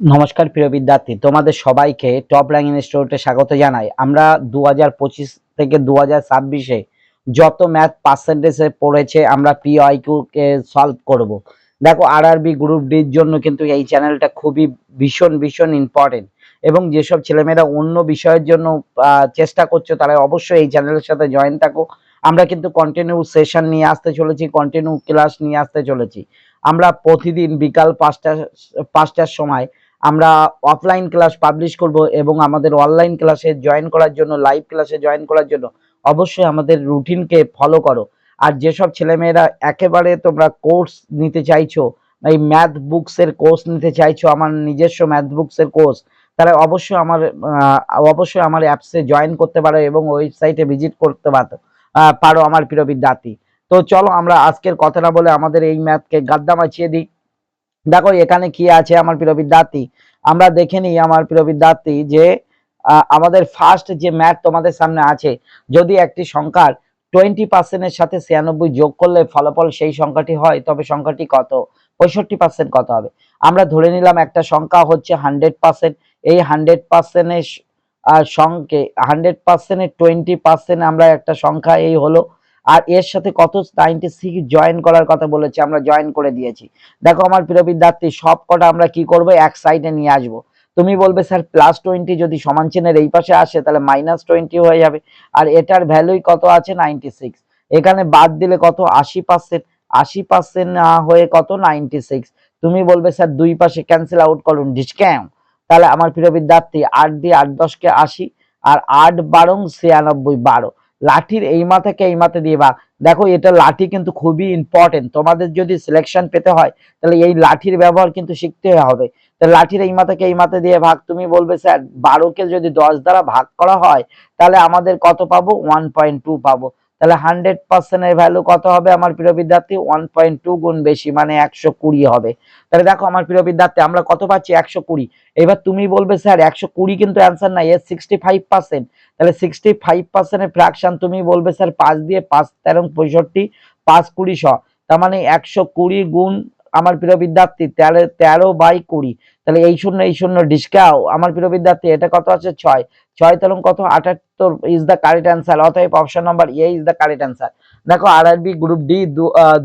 নমস্কার প্রিয় বিদ্যার্থী, তোমাদের সবাইকে টপ র্যাঙ্ক ইনস্টিটিউটে স্বাগত জানাই। আমরা 2025 থেকে 2026-এ যত ম্যাথ পার্সেন্টেজে পড়েছে আমরা পিওআইকিউ কে সলভ করব। দেখো, আরআরবি গ্রুপ ডির জন্য কিন্তু এই চ্যানেলটা খুবই ভীষণ ইম্পর্টেন্ট, এবং যেসব ছেলেমেয়েরা অন্য বিষয়ের জন্য চেষ্টা করছো তারা অবশ্যই এই চ্যানেলের সাথে জয়েন থাকো। আমরা কিন্তু কন্টিনিউ সেশন নিয়ে আসতে চলেছি, কন্টিনিউ ক্লাস নিয়ে আসতে চলেছি। আমরা প্রতিদিন বিকাল 5টার সময় আমরা অফলাইন ক্লাস পাবলিশ করব, এবং আমাদের অনলাইন ক্লাসে জয়েন করার জন্য, লাইভ ক্লাসে জয়েন করার জন্য অবশ্যই আমাদের রুটিনকে ফলো করো। আর যেসব ছেলেমেয়েরা একেবারে তোমরা কোর্স নিতে চাইছো, এই ম্যাথ বুকসের কোর্স নিতে চাইছো, আমার নিজস্ব ম্যাথ বুকসের কোর্স, তারা অবশ্যই আমার অ্যাপসে জয়েন করতে পারো এবং ওয়েবসাইটে ভিজিট করতে পারো আমার প্রিয় বিদ্যার্থী। তো চলো আমরা আজকের কথা না বলে আমাদের এই ম্যাথকে গাদ্দা মাছিয়ে দিই। দেখো এখানে কি আছে আমার প্রিয় বিদ্যার্থী, আমরা দেখে নিই আমার প্রিয় বিদ্যার্থী যে আমাদের ফার্স্ট যে ম্যাথ তোমাদের সামনে আছে, যদি একটি সংখ্যার 20% সাথে 96 যোগ করলে ফলাফল সেই সংখ্যাটি হয়, তবে সংখ্যাটি কত? 65% কত হবে? আমরা ধরে নিলাম একটা সংখ্যা হচ্ছে 100%। এই 100%-এর সঙ্গে 100%-এর 20% আমরা একটা সংখ্যা এই হলো, আর এর সাথে কত 96 জয়েন করার কথা বলেছে, আমরা জয়েন করে দিয়েছি। দেখো আমার প্রিয় বিদ্যার্থী, সব কটা আমরা কি করব, এক সাইডে নিয়ে আসব। তুমি বলবে স্যার +20 যদি সমান চিহ্নের এই পাশে আসে তাহলে -20 হয়ে যাবে, আর এটার ভ্যালুই কত আছে 96। এখানে বাদ দিলে কত 80%, 80% না হয়ে কত 96। তুমি বলবে স্যার দুই পাশে ক্যান্সেল আউট করুন, ডিসকাউন্ট। তাহলে আমার প্রিয় বিদ্যার্থী 8 দিয়ে 8 10 কে 80, আর 8 12 96, 12 লাঠির এই মা থেকে এই মাথা দিয়ে ভাগ। দেখো এটা লাঠি কিন্তু খুবই ইম্পর্টেন্ট, তোমাদের যদি সিলেকশন পেতে হয় তাহলে এই লাঠির ব্যবহার কিন্তু শিখতে হবে। তাহলে লাঠির এই মাথাকে এই মাথা দিয়ে ভাগ। তুমি বলবে স্যার 12কে যদি 10 দ্বারা ভাগ করা হয় তাহলে আমাদের কত পাবো? 1.2 পাবো। তাহলে 100% এর ভ্যালু কত হবে আমার প্রিয় বিদ্যার্থী? 1.2 গুণ বেশি, মানে 120 হবে। তাহলে দেখো আমার প্রিয় বিদ্যার্থী, আমরা কত পাচ্ছি? 120। এবার তুমি বলবে স্যার 120 কিন্তু অ্যান্সার না, এর 65%। তাহলে 65% এর ফ্র্যাকশন, তুমি বলবে স্যার 5 দিয়ে 5 13 65, 5 20 100, তার মানে 120 গুণ আমার প্রিয় বিদ্যার্থী 13/20। তাহলে এই শূন্য ডিসকাও আমার প্রিয় বিদ্যার্থী, এটা কত আছে? 6। 6 তেরং কত? 78 ইজ দ্য কারেক্ট অ্যান্সার। অতএব option number A is the correct answer. দেখো আরআরবি গ্রুপ ডি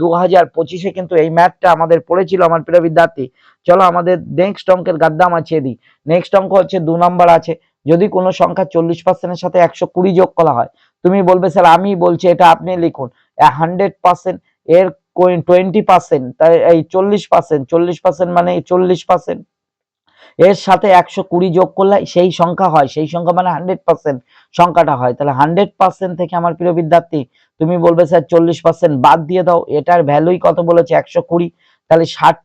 2025-এ কিন্তু এই ম্যাথটা আমাদের পড়েছিল আমার প্রিয় বিদ্যার্থী। চলো আমাদের নেক্সট অঙ্কের গাদ্দাম মাছিয়ে দিই। নেক্সট অঙ্ক হচ্ছে 2 নম্বর আছে, যদি কোনো সংখ্যা 40%-এর সাথে 120 যোগ করা হয়। তুমি বলবে স্যার আমি বলছি, এটা আপনি লিখুন। 100% এর 20%, তাই এই 40% মানে 40%, এর সাথে 120 যোগ করলে সেই সংখ্যা হয়, সেই সংখ্যা মানে 100% সংখ্যাটা হয়। তাহলে 100% থেকে আমার প্রিয় বিদ্যার্থী, তুমি বলবে স্যার 40% বাদ দিয়ে দাও, এটার ভ্যালুই কত বলেছে? 120। তাহলে 60,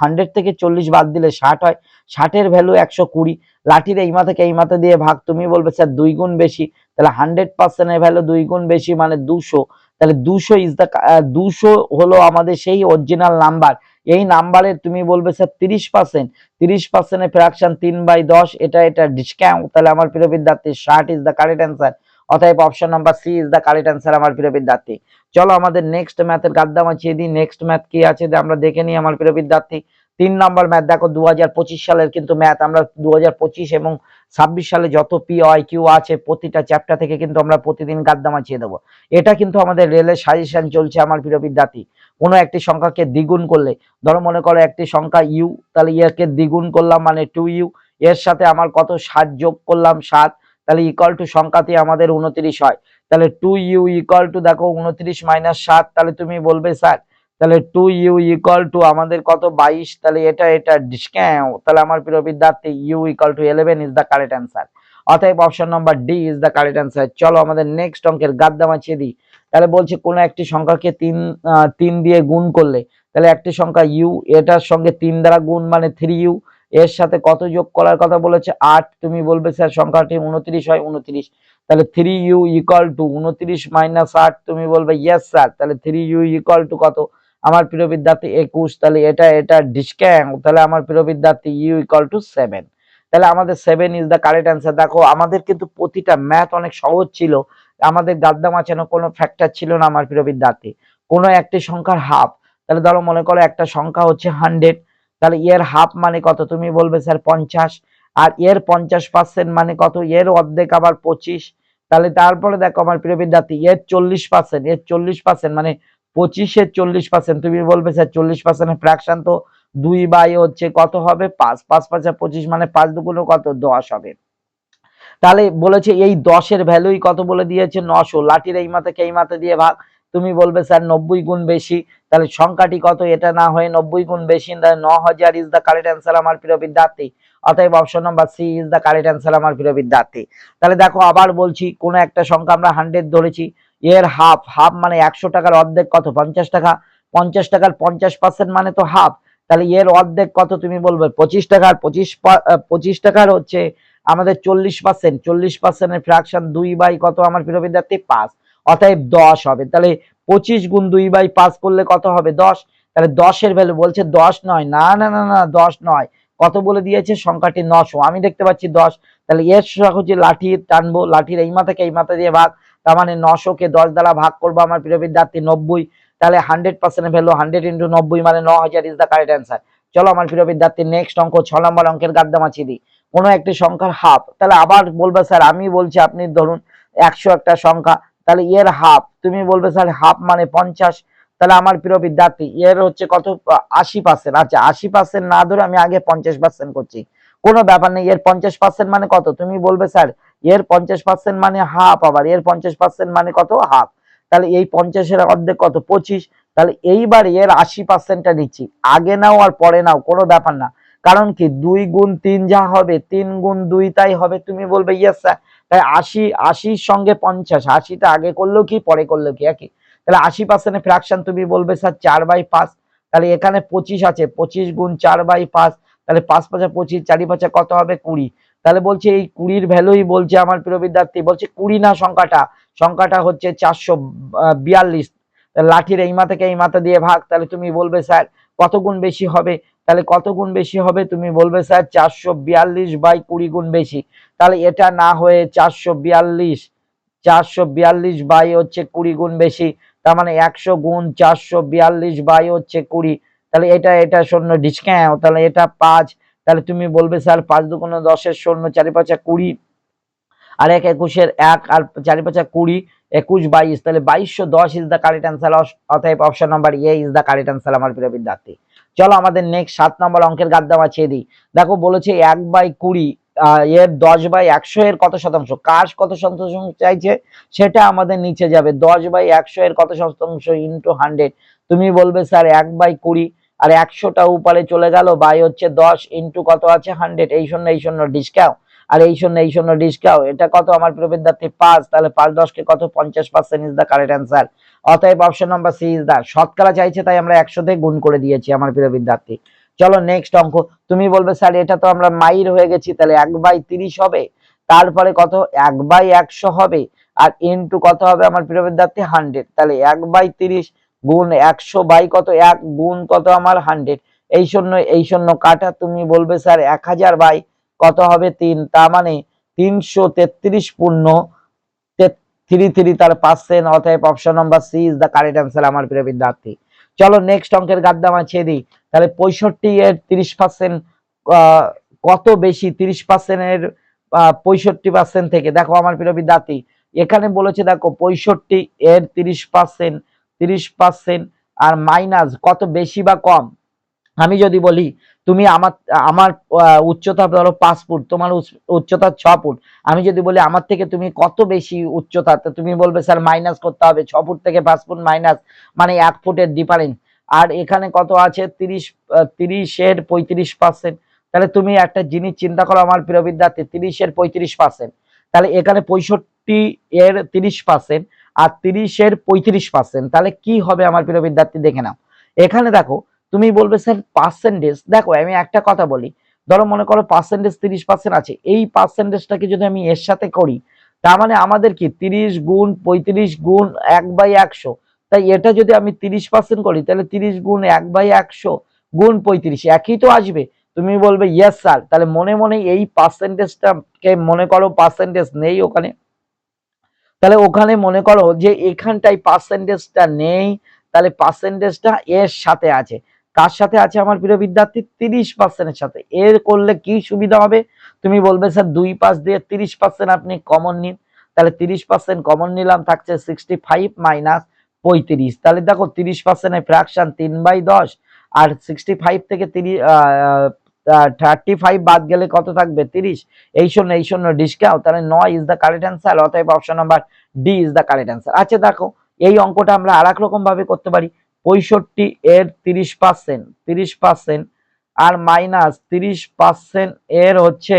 100 থেকে 40 বাদ দিলে 60 হয়, 60-এর ভ্যালু 120। লাঠির এই মাথাকে এই মাথা দিয়ে ভাগ। তুমি বলবে স্যার 2 গুণ বেশি, তাহলে 100% এর ভ্যালু 2 গুণ বেশি মানে 200। তাহলে 200 ইজ দ্য 200 হলো আমাদের সেই অরিজিনাল নাম্বার। এই নাম্বারের তুমি বলবে স্যার 30%, 30% এর ফ্র্যাকশন 3/10, এটা ডিসকাউন্ট। তাহলে আমার প্রিয় বিদ্যার্থী 60 ইজ দ্য কারেক্ট অ্যান্সার। অতএব option number C is the correct answer আমার প্রিয় বিদ্যার্থী। চলো আমাদের নেক্সট ম্যাথের গাদ্দা মাছিয়ে দিই। নেক্সট ম্যাথ কি আছে আমরা দেখে নিই আমার প্রিয় বিদ্যার্থী। 3 নম্বর ম্যাথ। দেখো 2025 সালের কিন্তু ম্যাথ, আমরা 2025 এবং 26 সালে যত POIQ আছে প্রতিটা চ্যাপ্টার থেকে কিন্তু আমরা প্রতিদিন গাদ্দা মাছিয়ে দেবো। এটা কিন্তু আমাদের রেলের সাজেশন চলছে আমার প্রিয় বিদ্যার্থী। কোনো একটি সংখ্যাকে দ্বিগুণ করলে, ধরো মনে করো একটি সংখ্যা ইউ, তাহলে ইয়াকে দ্বিগুণ করলাম মানে 2u, এর সাথে আমার কত 7 যোগ করলাম 7, তাহলে ইকুয়াল টু সংখ্যাটি আমাদের 29 হয়। তাহলে 2u ইকুয়াল টু, দেখো 29 - 7, তাহলে তুমি বলবে স্যার তাহলে 2u ইকুয়াল টু আমাদের কত? 22। তাহলে এটা ডিসকাউন্ট। তাহলে আমার প্রিয় বিদ্যার্থী u equal to 11 is the correct answer. অতএব option number D is the correct answer. চলো আমাদের নেক্সট অঙ্কের গাদ্দা মাছিয়ে দিই। তাহলে বলছে কোনো একটি সংখ্যাকে 3 দিয়ে গুণ করলে, তাহলে একটি সংখ্যা ইউ, এটার সঙ্গে 3 দ্বারা গুণ মানে 3u, এর সাথে কত যোগ করার কথা বলেছে? 8। তুমি বলবে স্যার সংখ্যাটি 29 হয়, 29। তাহলে 3u ইকুয়াল টু 29 - 8, তুমি বলবে ইয়েস স্যার। তাহলে 3u ইকুয়াল টু কত আমার প্রিয় বিদ্যার্থী? 21। তাহলে এটা ডিসকাউন্ট। তাহলে আমার প্রিয় বিদ্যার্থী ইউ ইকুয়াল টু 7। তাহলে আমাদের 7 ইজ দ্য কারেক্ট অ্যান্সার। দেখো আমাদের কিন্তু প্রতিটা ম্যাথ অনেক সহজ ছিল, আমাদের গাদ্দা মাচানো কোনো ফ্যাক্টর ছিল না আমার প্রিয় বিদ্যার্থী। কোনো একটি সংখ্যার হাফ, তাহলে ধরো মনে করো একটা সংখ্যা হচ্ছে 100, তাহলে এর হাফ মানে কত, তুমি বলবে স্যার 50। আর এর 50% মানে কত, এর অর্ধেক আবার 25। তাহলে তারপরে দেখো আমার প্রিয় বিদ্যার্থী, এর 40%, এর 40% মানে 25-এর 40%, তুমি বলবে স্যার 40% ফ্র্যাকশন তো 2 হচ্ছে কত হবে 5, 5 5 25 মানে 5 দুগুণ কত 10 হবে। তাহলে বলেছে এই 10-এর ভ্যালুই কত বলে দিয়েছে 900, লাঠির এই মাথা কে এই মাথা দিয়ে ভাগ, তুমি বলবে স্যার 90 গুণ বেশি। তাহলে সংখ্যাটি কত, এটা না হয়ে 90 গুণ বেশি, 9000 ইজ দ্য কারেক্ট অ্যান্সার আমার প্রিয় বিদ্যার্থী। অতএব option number C is the correct answer আমার প্রিয় বিদ্যার্থী। তাহলে দেখো আবার বলছি, কোন একটা সংখ্যা আমরা 100 ধরেছি, এর হাফ, হাফ মানে 100 টাকার অর্ধেক কত 50 টাকা, 50 টাকার 50% মানে তো হাফ। তাহলে এর অর্ধেক কত, তুমি বলবে 25 টাকার 25 টাকার হচ্ছে আমাদের 40%, 40%-এর ফ্র্যাকশন 2 কত আমার প্রিয় বিদ্যার্থী 5, অতএব 10 হবে। তাহলে 25 গুণ 2/5 করলে কত হবে 10। তাহলে 10-এর ভ্যালু বলছে 10 নয়, না না না না 10 নয়, কত বলে দিয়েছে সংখ্যাটি 900, আমি দেখতে পাচ্ছি 10। তাহলে এর সহজে লাঠি টানবো, লাঠির এই মাথাকে এই মাথা দিয়ে ভাগ, তার মানে 900-কে 10 দ্বারা ভাগ করবো আমার প্রিয় বিদ্যার্থী 90। তাহলে 100% ভ্যালু 100 × 90 মানে 9000 ইজ দ্য কারেক্ট অ্যান্সার। চলো আমার প্রিয় বিদ্যার্থী নেক্সট অঙ্ক 6 নম্বর অঙ্কের গাদ্দামাছি দিই। কোনো একটি সংখ্যার হাফ, তাহলে আবার বলবে স্যার আমি বলছি আপনি ধরুন 100 একটা সংখ্যা, তাহলে এর হাফ, তুমি বলবে স্যার হাফ মানে 50। তাহলে আমার প্রিয় বিদ্যার্থী এর হচ্ছে কত 80%, আচ্ছা 80% না ধরে আমি আগে 50% করছি, কোনো ব্যাপার নেই। এর 50% মানে কত, তুমি বলবে স্যার এর 50% মানে হাফ, আবার এর 50% মানে কত হাফ। তাহলে এই 50-এর অর্ধেক কত 25। তাহলে এইবার এর 80%টা নিচ্ছি, আগে নাও আর পরে নাও কোনো ব্যাপার না, কারণ কি 2 গুণ 3 যা হবে 3 গুণ 2 তাই হবে, তুমি বলবে ইয়েস স্যার। তাই 80, 80-র সঙ্গে 50, 80টা আগে করলেও কি পরে করলেও কি একই। তাহলে 80%-এর ফ্র্যাকশন তুমি বলবে স্যার 4/5। তাহলে এখানে 25 আছে, 25 গুণ 4/5, তাহলে 5 5 25, 4 5 কত হবে 20। তাহলে বলছে এই 20-র ভ্যালুই বলছে আমার প্রিয় বিদ্যার্থী, বলছে 20 না সংখ্যাটা, সংখ্যাটা হচ্ছে 442। লাঠির এই মাথাকে এই মাথা দিয়ে ভাগ, তাহলে তুমি বলবে স্যার কত গুণ বেশি হবে। তাহলে কত গুণ বেশি হবে, তুমি বলবে স্যার 442/20 গুণ বেশি। তাহলে এটা না হয়ে 442 হচ্ছে 20 গুণ বেশি, তার মানে 100 গুণ 442/হচ্ছে 20। তাহলে এটা শূন্য ডিসকাউন্ট, তাহলে এটা 5। তাহলে তুমি বলবে স্যার 5 দুগুণ 10-এর শূন্য, 4 5 20, আর 1 21-এর 1, আর 4 5 20, 21 22, তাহলে 2210 ইজ দ্য কারেক্ট অ্যান্সার। অতএব option number A is the correct answer আমার প্রিয় বিদ্যার্থী। চলো আমাদের নেক্সট 7 নম্বর অঙ্কের গাদ্দাম আছে দিই। দেখো বলেছে 1/20 এর 10/100 এর কত শতাংশ, কার কত শতাংশ চাইছে সেটা আমাদের নিচে যাবে, 10/100 এর কত শতাংশ ইন্টু 100। তুমি বলবে স্যার 1/20, আর 100টা উপরে চলে গেল, বাই হচ্ছে 10 ইন্টু কত আছে 100, এই শূন্য ডিসকাউন্ট, আর এই শূন্য ডিসকাউন্ট, এটা কত আমার প্রিয় বিদ্যার্থী 5। তাহলে 5 10-কে কত 50% ইজ দ্য কারেক্ট অ্যান্সার। অতএব option number C is the, শতকরা চাইছে তাই আমরা 100 দিয়ে গুণ করে দিয়েছি আমার প্রিয় বিদ্যার্থী। চলো নেক্সট অঙ্ক, তুমি বলবে স্যার এটা তো আমরা মাইর হয়ে গেছি, তাহলে 1/30 হবে, তারপরে কত 1/100 হবে, আর ইনটু কত হবে আমার প্রিয় বিদ্যার্থী 100। তাহলে 1/30 গুণ 100 বাই কত 1 গুণ কত আমার 100, এই শূন্য কাটা, তুমি বলবে স্যার 1000 বাই কত হবে 3, তার মানে 333 পূর্ণ 33 তার পার্সেন্ট। অতএব option number C is the correct answer আমার প্রিয় বিদ্যার্থী। চলো নেক্সট অঙ্কের গাদ্দাম আছে দিই। তাহলে 65 এর 30% কত বেশি, 30% এর 65% থেকে, দেখো আমার প্রিয় বিদ্যার্থী এখানে বলেছে দেখো 65 এর 30%, 30% আর মাইনাস কত বেশি বা কম। আমি যদি বলি তুমি আমার আমার উচ্চতা ধরো 5 ফুট, তোমার উচ্চতা 6 ফুট, আমি যদি বলি আমার থেকে তুমি কত বেশি উচ্চতা, তো তুমি বলবে স্যার মাইনাস করতে হবে, 6 ফুট থেকে 5 ফুট মাইনাস মানে 1 ফুটের ডিফারেন্স। আর এখানে কত আছে 30 এর 35%। তাহলে তুমি একটা জিনিস চিন্তা করো আমার প্রিয় বিদ্যার্থী, 30 এর 35%, তাহলে এখানে 65 এর 30% আর 30 এর 35%, তাহলে কি হবে আমার প্রিয় বিদ্যার্থী দেখে নাও। এখানে দেখো তুমি বলবে স্যার পার্সেন্টেজ, দেখো আমি একটা কথা বলি, ধরো মনে করো পার্সেন্টেজ 30% আছে, এই পার্সেন্টেজটাকে যদি আমি এর সাথে করি, তার মানে আমাদের কি 30 গুণ 35 গুণ 1/100, তাই এটা যদি আমি 30% করি তাহলে 30 গুণ 1/100 গুণ 35 একই তো আসবে। তুমি বলবে ইয়েস স্যার, তাহলে মনে মনে এই পার্সেন্টেজটাকে মনে করো পার্সেন্টেজ নেই ওখানে, তাহলে ওখানে মনে করো যে এখানটাই পার্সেন্টেজটা নেই, তাহলে পার্সেন্টেজটা এর সাথে আছে, কার সাথে আছে আমার প্রিয় বিদ্যার্থী? 30% এর সাথে। এর করলে কি সুবিধা হবে? তুমি বলবে স্যার 2 পাশ দিয়ে 30% আপনি কমন নিন। তাহলে 30% কমন নিলাম, থাকছে 65 মাইনাস 35। তাহলে দেখো 30% এর ফ্র্যাকশন 3/10, আর 65 থেকে 35 বাদ গেলে কত থাকবে? 30। এই শূন্য ডিসকাউন্ট, তাহলে 9 ইজ দ্য কারেক্ট অ্যান্সার। অতএব option number D is the correct answer. আচ্ছা দেখো, এই অঙ্কটা আমরা আর এক রকম ভাবে করতে পারি। 65 এর 30% আর মাইনাস 30% এর হচ্ছে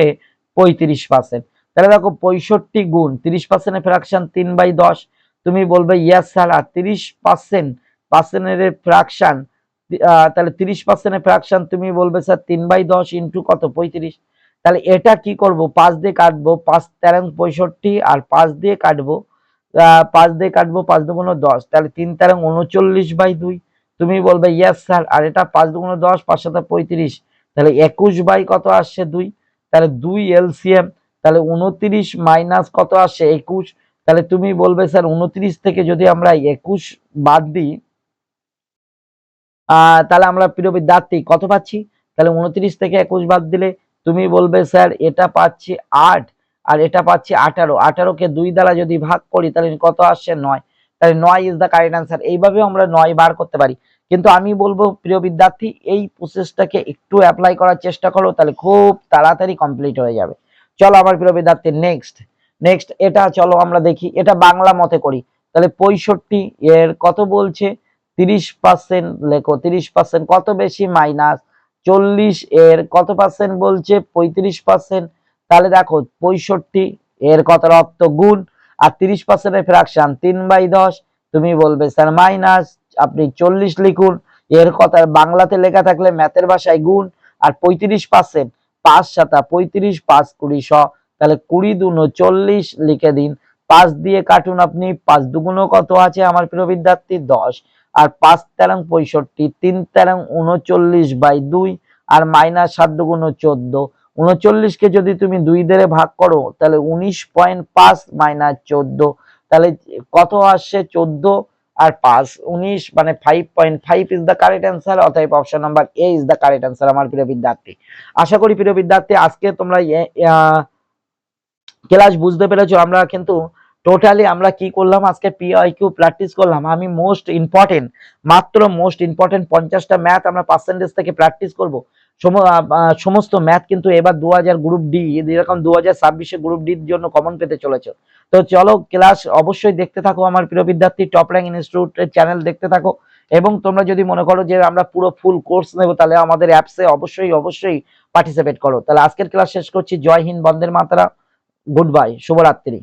35%। তাহলে দেখো 65 গুণ 30% এর ফ্র্যাকশন 3/10। তুমি বলবে ইয়েস স্যার। আর 30% এর ফ্র্যাকশন, তাহলে 30% এর ফ্র্যাকশন তুমি বলবে স্যার 3/10 ইন্টু কত? 35। তাহলে এটা কি করব? 5 দিয়ে কাটবো, 5 তেরং 65, আর 5 দিয়ে কাটবো, 5 দুগুণ 10, তাহলে 3 তেরং 39/2। তুমি বলবে ইয়েস স্যার। আর এটা 5 দুগুণ 10, 5 সাথে 35, তাহলে 21 কত আসছে? 2। তাহলে 2 এলসিএম, তাহলে 29 মাইনাস কত আসছে? 21। তাহলে তুমি বলবে স্যার 29 থেকে যদি আমরা 21 বাদ দিই, তাহলে আমরা প্রিয় বিদ্যার্থী কত পাচ্ছি? তাহলে 29 থেকে 21 বাদ দিলে তুমি বলবে স্যার এটা পাচ্ছি 8, আর এটা পাচ্ছি 18। 18 কে 2 দ্বারা যদি ভাগ করি তাহলে কত আসছে? 9। তাহলে 9 ইজ দ্য কারেক্ট অ্যান্সার। এইভাবেও আমরা 9 বার করতে পারি। কিন্তু আমি বলবো প্রিয় বিদ্যার্থী, এই প্রসেসটাকে একটু অ্যাপ্লাই করার চেষ্টা করো, তাহলে খুব তাড়াতাড়ি কমপ্লিট হয়ে যাবে। চলো আমার প্রিয় বিদ্যার্থী, নেক্সট এটা চলো আমরা দেখি। এটা বাংলা মতে করি। তাহলে 65 এর কত বলছে? 30% লেখো। 30% কত বেশি? মাইনাস 40 এর কত পার্সেন্ট বলছে? 35%। তাহলে দেখো 65 এর কত রক্ত গুণ, আর 30% এর ফ্র্যাকশন 3/10। তুমি বলবে স্যার মাইনাস, আপনি 40 লিখুন। এর কথা বাংলাতে লেখা থাকলে ম্যাথের ভাষায় গুণ, আর 35% 5 সাতা 35, 5 20 100, তাহলে 20 দুনো 40 লিখে দিন। 5 দিয়ে কাটুন আপনি, 5 দুগুণ কত আছে আমার প্রিয় বিদ্যার্থী? 10। আর 5 তেরং 65, 3 তেরং 39/2, আর মাইনাস 7 দুগুণ 14। 39 কে যদি তুমি 2 দিয়ে ভাগ করো তাহলে 19.5 মাইনাস 14, তাহলে কত আসছে? 14 আর 5 19, মানে 5.5 ইজ দ্য কারেক্ট অ্যান্সার। অতএব option number A is the correct answer আমার প্রিয় বিদ্যার্থী। আশা করি প্রিয় বিদ্যার্থী আজকে তোমরা ক্লাস বুঝতে পেরেছো। আমরা কিন্তু টোটালি আমরা কি করলাম? আজকে পিআইকিউ প্র্যাকটিস করলাম। আমি মাত্র মোস্ট ইম্পর্টেন্ট 50টা ম্যাথ আমরা পার্সেন্টেজ থেকে প্র্যাকটিস করব। সমস্ত ম্যাথ কিন্তু এবার 2000 গ্রুপ ডি, এরকম 2026 গ্রুপ ডির জন্য কমন পেতে চলেছে। তো চলো ক্লাস অবশ্যই দেখতে থাকো আমার প্রিয় বিদ্যার্থী। টপ র্যাঙ্ক ইনস্টিটিউটের চ্যানেল দেখতে থাকো, এবং তোমরা যদি মনে করো যে আমরা পুরো ফুল কোর্স নেব, তাহলে আমাদের অ্যাপসে অবশ্যই পার্টিসিপেট করো। তাহলে আজকের ক্লাস শেষ করছি। জয় হিন্দ, বন্দে মাতরম, গুড বাই, শুভরাত্রি।